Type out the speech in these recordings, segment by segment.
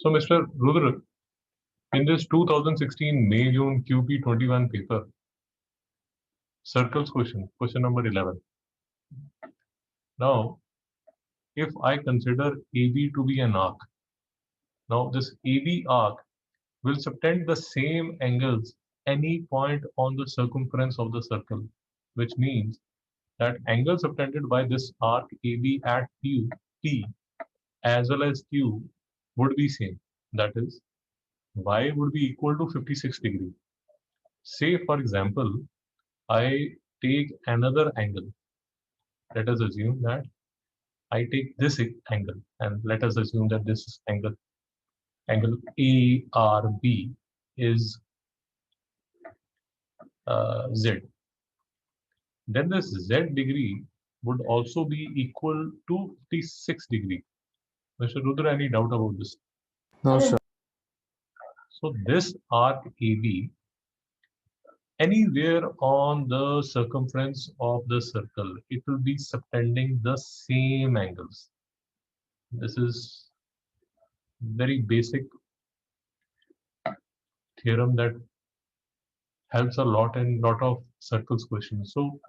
So, Mr. Rudra, in this 2016 May-June QP21 paper, circles question number 11. Now, if I consider AB to be an arc, now this AB arc will subtend the same angles any point on the circumference of the circle, which means that angle subtended by this arc AB at P as well as Q would be same. That is, Y would be equal to 56 degree. Say, for example, I take another angle. Let us assume that I take this angle, and let us assume that this angle ARB is Z. Then this Z degree would also be equal to 56 degree. Mr. Rudra, any doubt about this? No, sir. So this arc AB, anywhere on the circumference of the circle, it will be subtending the same angles. This is very basic theorem that helps a lot in lot of circles questions. So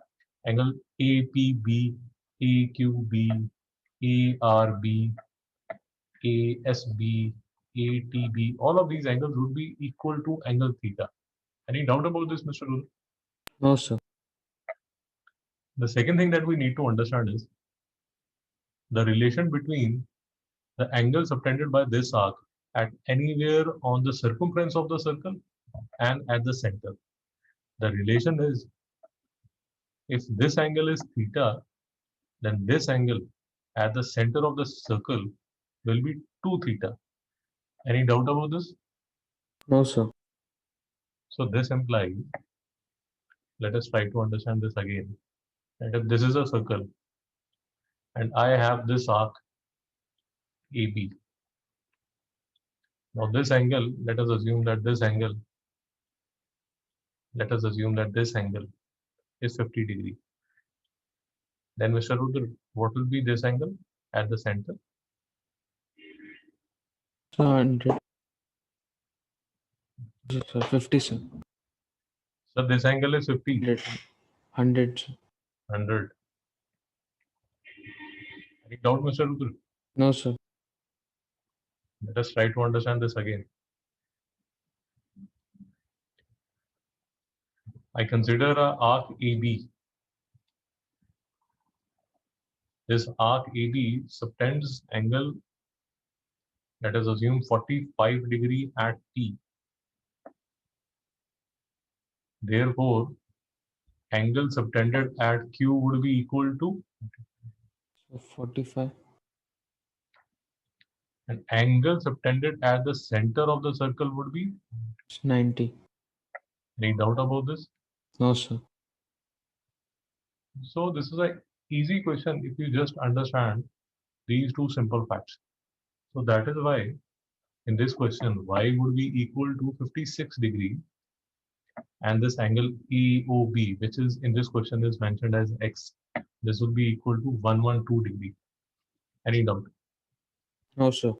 angle APB, AQB, ARB, ASB, ATB, all of these angles would be equal to angle theta. Any doubt about this, Mr. Rudra? No, sir. The second thing that we need to understand is the relation between the angle subtended by this arc at anywhere on the circumference of the circle and at the center. The relation is, if this angle is theta, then this angle at the center of the circle will be 2 theta. Any doubt about this? No, sir. So this implies, let us try to understand this again. And if this is a circle and I have this arc AB, now this angle, let us assume that this angle is 50 degree. Then Mr. Rudra, what will be this angle at the center? 100. Yes, sir. 50, sir. So this angle is 50. 100, sir. 100. Any doubt, Mr. Rudra? No, sir. Let us try to understand this again. I consider a arc AB. This arc AB subtends angle, let us assume 45 degree at P. Therefore, angle subtended at Q would be equal to, So 45. and angle subtended at the center of the circle would be. It's 90. Any doubt about this? No, sir. So this is an easy question if you just understand these two simple facts. So that is why in this question, y would be equal to 56 degree, and this angle EOB, which is in this question is mentioned as x, this will be equal to 112 degree. Any doubt? No, sir.